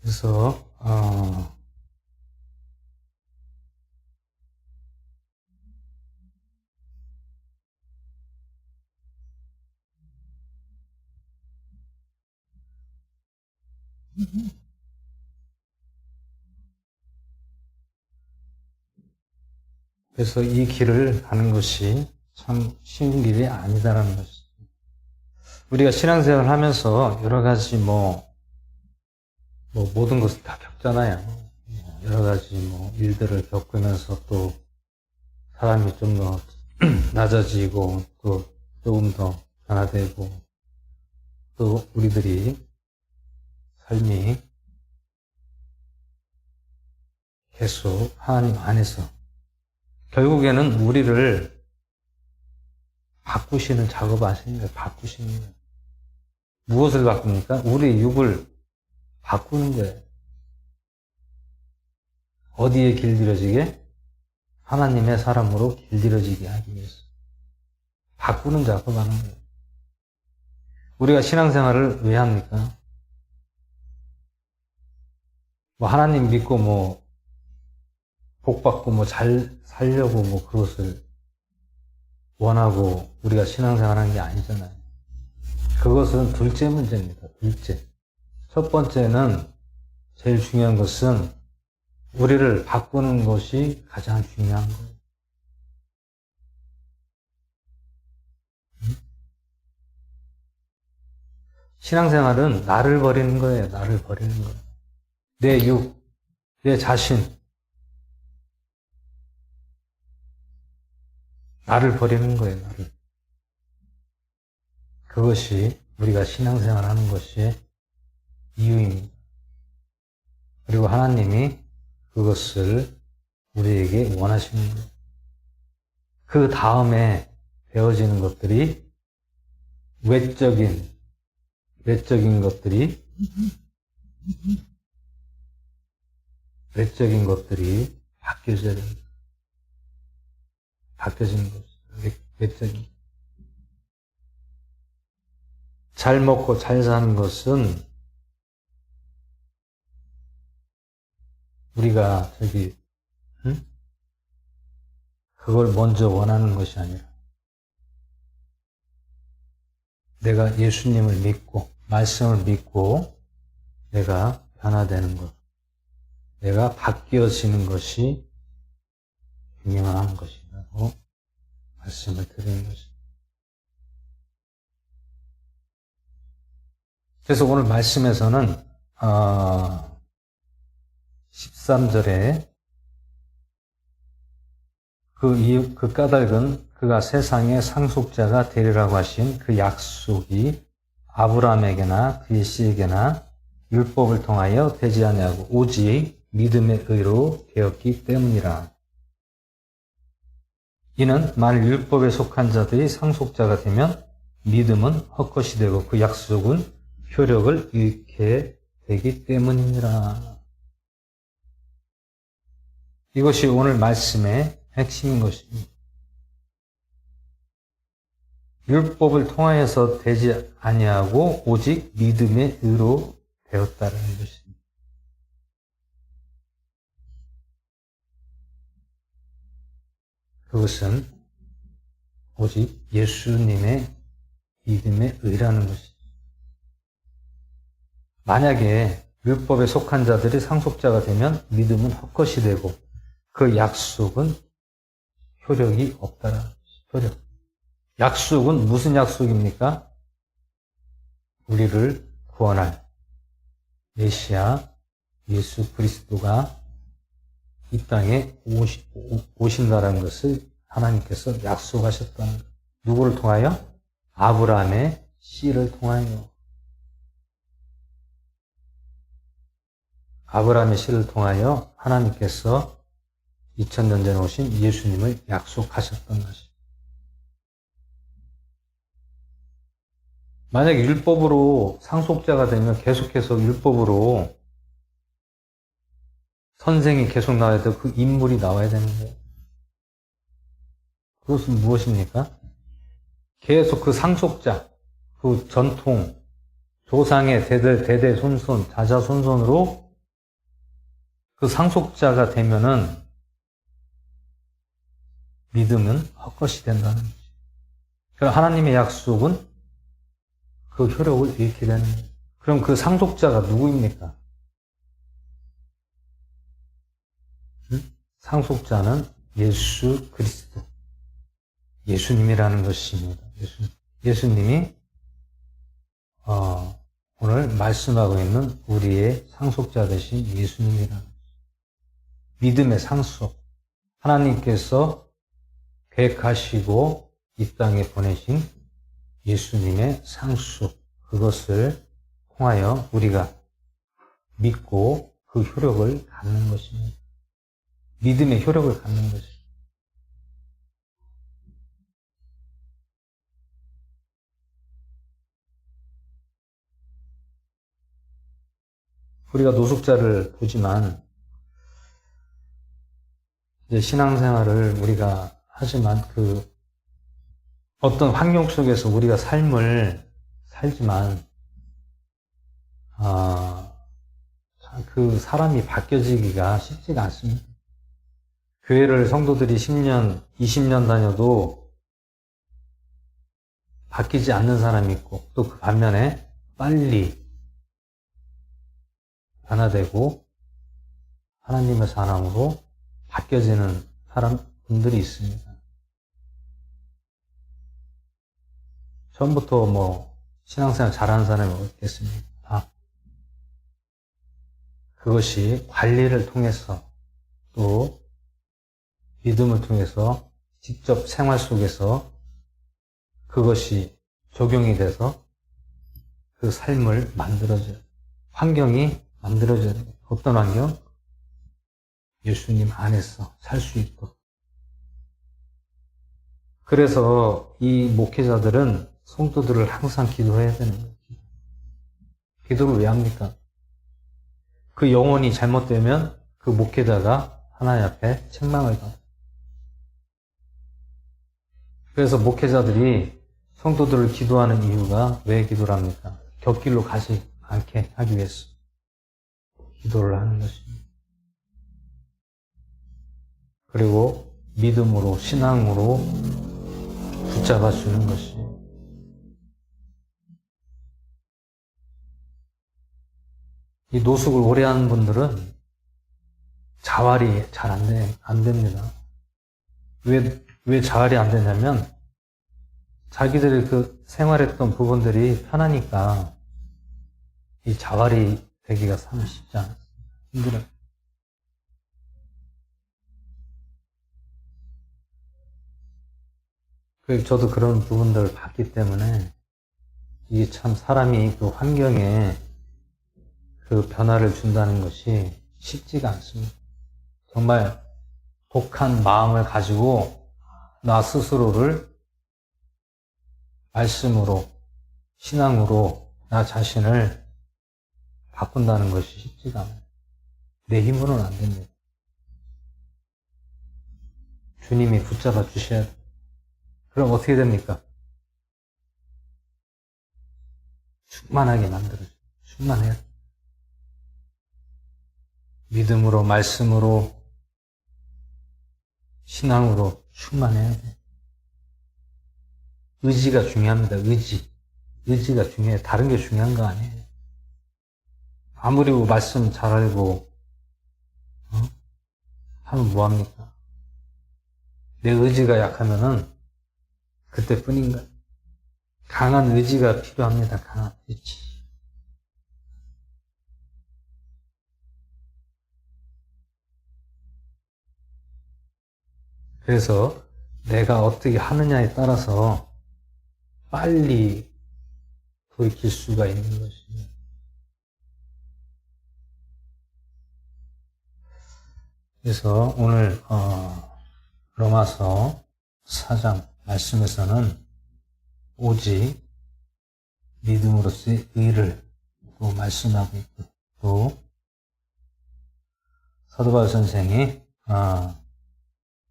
그래서 그래서 이 길을 가는 것이 참 쉬운 길이 아니다라는 것이죠. 우리가 신앙생활을 하면서 여러 가지 모든 것을 다 겪잖아요. 여러 가지 일들을 겪으면서 또 사람이 좀 더 낮아지고 또 조금 더 변화되고 또 우리들이 삶이 계속 하나님 안에서 결국에는 우리를 바꾸시는 작업을 하시는 거예요. 바꾸시는 거예요. 무엇을 바꿉니까? 우리의 육을 바꾸는 거예요. 어디에 길들여지게? 하나님의 사람으로 길들여지게 하기 위해서. 바꾸는 작업을 하는 거예요. 우리가 신앙생활을 왜 합니까? 하나님 믿고 복 받고 잘 살려고 그것을 원하고 우리가 신앙생활 하는 게 아니잖아요. 그것은 둘째 문제입니다. 둘째. 첫 번째는 제일 중요한 것은 우리를 바꾸는 것이 가장 중요한 거예요. 신앙생활은 나를 버리는 거예요. 나를 버리는 거예요. 내 육, 내 자신. 나를 버리는 거예요. 나를. 그것이 우리가 신앙생활 하는 것이 이유입니다. 그리고 하나님이 그것을 우리에게 원하시는 거예요. 그 다음에 되어지는 것들이 외적인 것들이 바뀌어져야 됩니다. 바뀌어지는 거죠. 외적인. 잘 먹고 잘 사는 것은 우리가 그걸 먼저 원하는 것이 아니라 내가 예수님을 믿고 말씀을 믿고 내가 변화되는 것, 내가 바뀌어지는 것이 중요한 것이라고 말씀을 드리는 것입니다. 그래서 오늘 말씀에서는 13절에 그 까닭은 그가 세상의 상속자가 되리라고 하신 그 약속이 아브라함에게나 그의 씨에게나 율법을 통하여 되지 아니하고 오직 믿음의 의로 되었기 때문이라. 이는 만일 율법에 속한 자들이 상속자가 되면 믿음은 헛것이 되고 그 약속은 효력을 잃게 되기 때문이니라. 이것이 오늘 말씀의 핵심인 것입니다. 율법을 통하여서 되지 아니하고 오직 믿음의 의로 되었다는 것입니다. 그것은 오직 예수님의 믿음의 의라는 것이죠. 만약에 율법에 속한 자들이 상속자가 되면 믿음은 헛것이 되고 그 약속은 효력이 없다라는 것이죠. 효력. 약속은 무슨 약속입니까? 우리를 구원할 메시아 예수 그리스도가 이 땅에 오신다는 것을 하나님께서 약속하셨다는 것. 누구를 통하여? 아브라함의 씨를 통하여. 아브라함의 씨를 통하여 하나님께서 2000년 전에 오신 예수님을 약속하셨던 것입니다. 만약에 율법으로 상속자가 되면 계속해서 율법으로 선생이 계속 나와야 되고 그 인물이 나와야 되는 거예요. 그것은 무엇입니까? 계속 그 상속자, 그 전통, 조상의 대대 손손, 자자손손으로 그 상속자가 되면은 믿음은 헛것이 된다는 거죠. 그럼 하나님의 약속은 그 효력을 잃게 되는 거예요. 그럼 그 상속자가 누구입니까? 상속자는 예수 그리스도, 예수님이라는 것입니다. 예수님이 오늘 말씀하고 있는 우리의 상속자 되신 예수님이라는 것입니다. 믿음의 상속, 하나님께서 계획하시고 이 땅에 보내신 예수님의 상속, 그것을 통하여 우리가 믿고 그 효력을 갖는 것입니다. 믿음의 효력을 갖는 것입니다. 우리가 노숙자를 보지만 이제 신앙생활을 우리가 하지만 그 어떤 환경 속에서 우리가 삶을 살지만 그 사람이 바뀌어지기가 쉽지가 않습니다. 교회를 성도들이 10년, 20년 다녀도 바뀌지 않는 사람이 있고 또 그 반면에 빨리 변화되고 하나님의 사람으로 바뀌어지는 분들이 있습니다. 처음부터 신앙생활 잘하는 사람이 없겠습니까? 그것이 관리를 통해서 또 믿음을 통해서 직접 생활 속에서 그것이 적용이 돼서 그 삶을 만들어줘요. 환경이 만들어져야 돼요. 어떤 환경? 예수님 안에서 살 수 있도록. 그래서 이 목회자들은 성도들을 항상 기도해야 되는 거예요. 기도를 왜 합니까? 그 영혼이 잘못되면 그 목회자가 하나님 앞에 책망을 받아요. 그래서 목회자들이 성도들을 기도하는 이유가 왜 기도를 합니까? 곁길로 가지 않게 하기 위해서 기도를 하는 것입니다. 그리고 믿음으로, 신앙으로 붙잡아 주는 것이에요. 이 노숙을 오래 하는 분들은 자활이 잘 안 됩니다. 왜 자활이 안 되냐면 자기들이 그 생활했던 부분들이 편하니까 이 자활이 되기가 참 쉽지 않습니다. 힘들어요. 저도 그런 부분들을 봤기 때문에 이게 참 사람이 그 환경에 그 변화를 준다는 것이 쉽지가 않습니다. 정말 독한 마음을 가지고 나 스스로를 말씀으로, 신앙으로 나 자신을 바꾼다는 것이 쉽지가 않아요. 내 힘으로는 안 됩니다. 주님이 붙잡아 주셔야 돼요. 그럼 어떻게 됩니까? 충만하게 만들어줘요. 충만해야 돼요. 믿음으로, 말씀으로, 신앙으로 충만해야 돼요. 의지가 중요합니다. 의지가 중요해요. 다른 게 중요한 거 아니에요. 아무리 말씀 잘 알고 하면 뭐합니까? 내 의지가 약하면은 그때뿐인가? 강한 의지가 필요합니다. 강한 의지. 그래서 내가 어떻게 하느냐에 따라서 빨리 돌이킬 수가 있는 것입니다. 그래서 오늘 로마서 4장 말씀에서는 오직 믿음으로서의 의를 또 말씀하고 있고, 또 사도 바울 선생이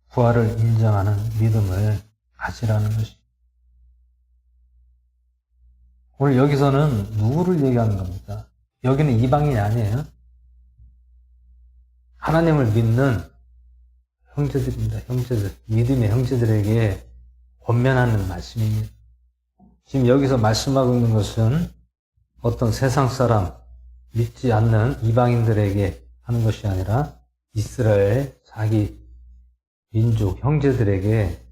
부활을 인정하는 믿음을 가지라는 것입니다. 오늘 여기서는 누구를 얘기하는 겁니까? 여기는 이방인이 아니에요. 하나님을 믿는 형제들입니다. 형제들. 믿음의 형제들에게 권면하는 말씀입니다. 지금 여기서 말씀하고 있는 것은 어떤 세상 사람, 믿지 않는 이방인들에게 하는 것이 아니라 이스라엘 자기 민족, 형제들에게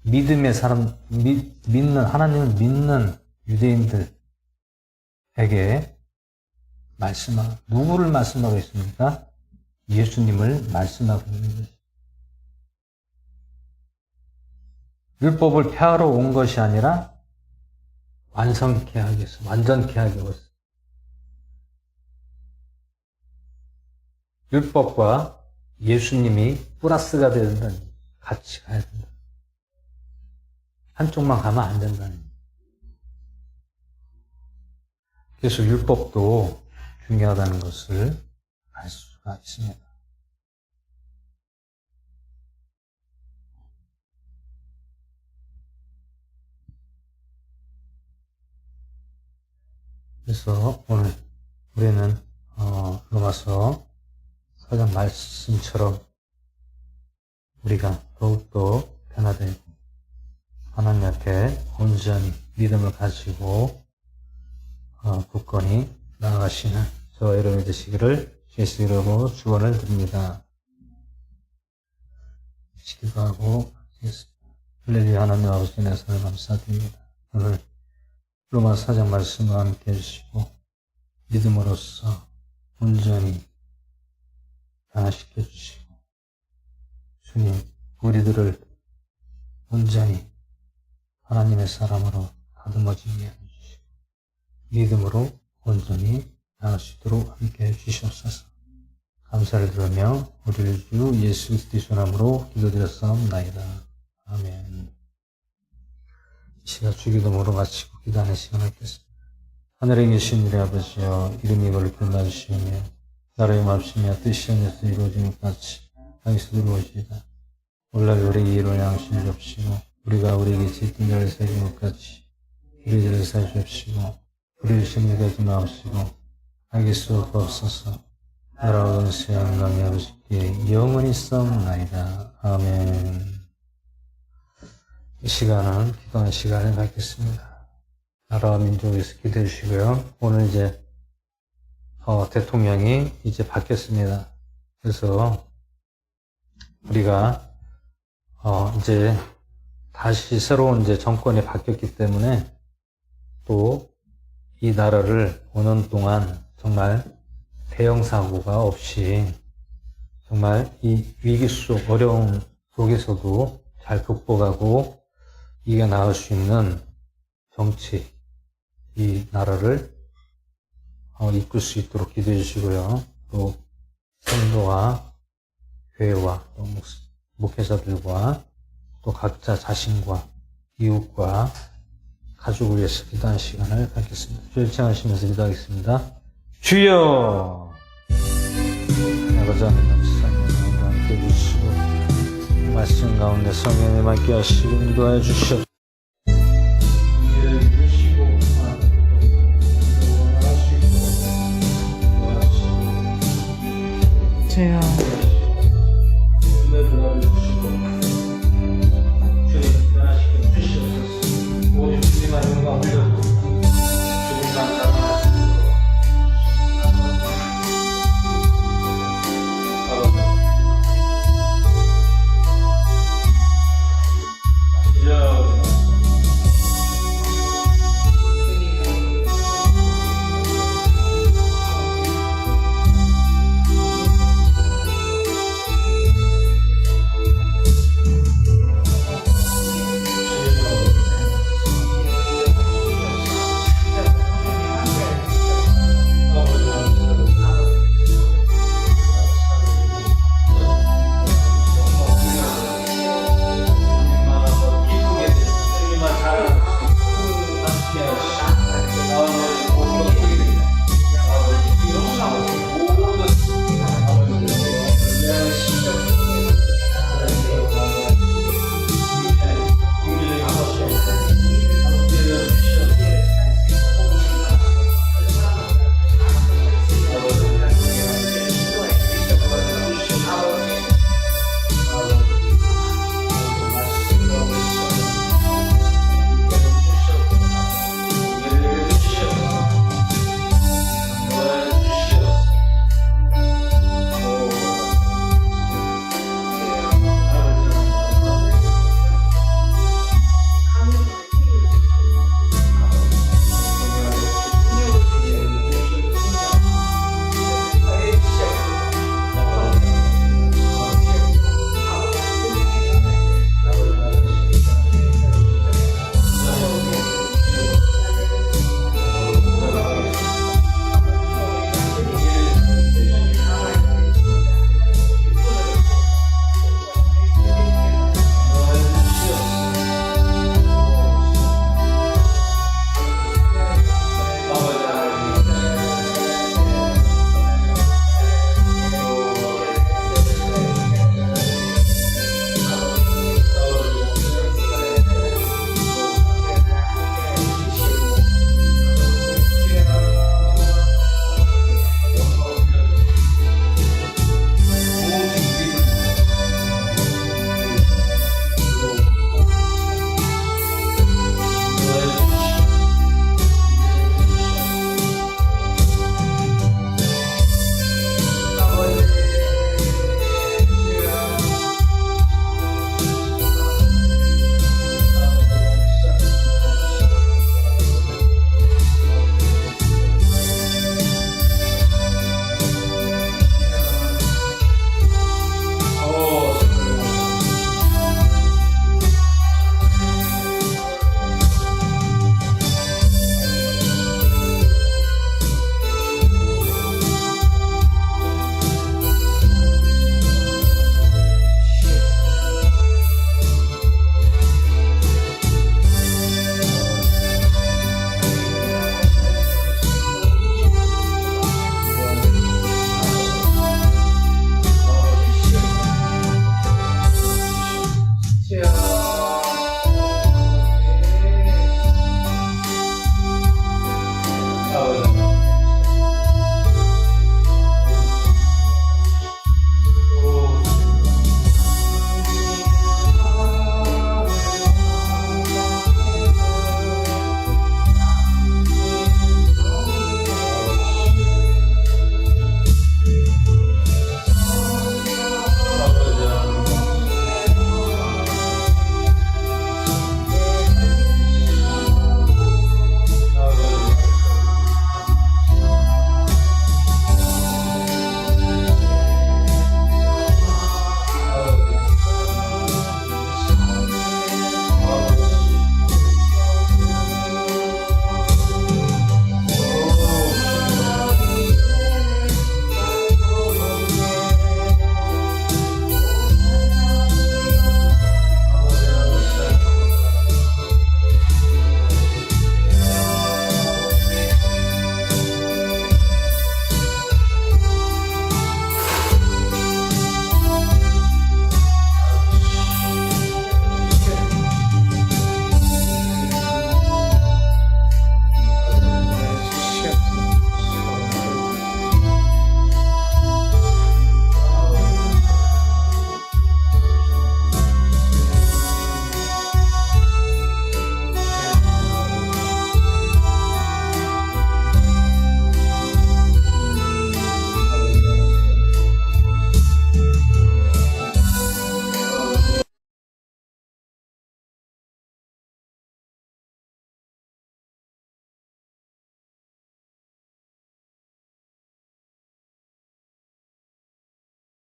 믿음의 사람, 믿는, 하나님을 믿는 유대인들에게 누구를 말씀하고 있습니까? 예수님을 말씀하고 있는 것입니다. 율법을 폐하러 온 것이 아니라 완전케 하기 위해서. 율법과 예수님이 플러스가 되야 된다는, 같이 가야 된다. 한쪽만 가면 안 된다는. 그래서 율법도 중요하다는 것을 알 수가 있습니다. 그래서 오늘 우리는 로마서 4장 말씀처럼 우리가 더욱더 변화되고 하나님 앞에 온전히 믿음을 가지고 굳건히 나아가시는 저와 여러분이 되시기를 예수 이름으로 축원을 드립니다. 기도하고 하겠습니다. 할렐루야. 하나님 아버지 은혜를 감사드립니다. 오늘 로마 4장 말씀과 함께 해주시고 믿음으로써 온전히 변화시켜 주시고 주님 우리들을 온전히 하나님의 사람으로 다듬어지게 해주시고 믿음으로 온전히 나갈 수 있도록 함께 해주시옵소서. 감사를 드리며 우리를 주 예수 그리스도의 이름으로 기도드렸사옵나이다. 아멘. 이 시간 주기도문으로 마치고 기도하는 시간을 갖겠습니다. 하늘에 계신 우리 아버지여, 이름이 거룩히 여겨주시오며 나라의 마음이며 뜻이 하늘에서 이루어지는 것 같이 땅에서도 이루어지이다. 오늘날 우리에게 일용할 양식을 주옵시고 우리가 우리에게 지은 자를 사해준 것 같이 우리 죄를 사해 주옵시고 우리를 시험에 들지 마옵시고 악의 수가 없어서 나라와 권세와 영광이 아버지께 영원히 있사옵나이다. 아멘. 이 시간은 기도하는 시간을 갖겠습니다. 나라와 민족을 위해서 기도해 주시고요. 오늘 이제 대통령이 이제 바뀌었습니다. 그래서 우리가 이제 다시 새로운 이제 정권이 바뀌었기 때문에 또 이 나라를 5년 동안 정말 대형 사고가 없이 정말 이 위기 속 어려움 속에서도 잘 극복하고 이겨나갈 수 있는 정치, 이 나라를 이끌 수 있도록 기도해 주시고요. 또 성도와 교회와 또 목회자들과 또 각자 자신과 이웃과 가족을 위해서 기도하는 시간을 갖겠습니다. 주여 청하시면서 기도하겠습니다. 주여! 아버지 하나님 감사합니다. 함께 해주시고 말씀 가운데 성령님 함께 하시고 인도하여 주시옵소서. 주여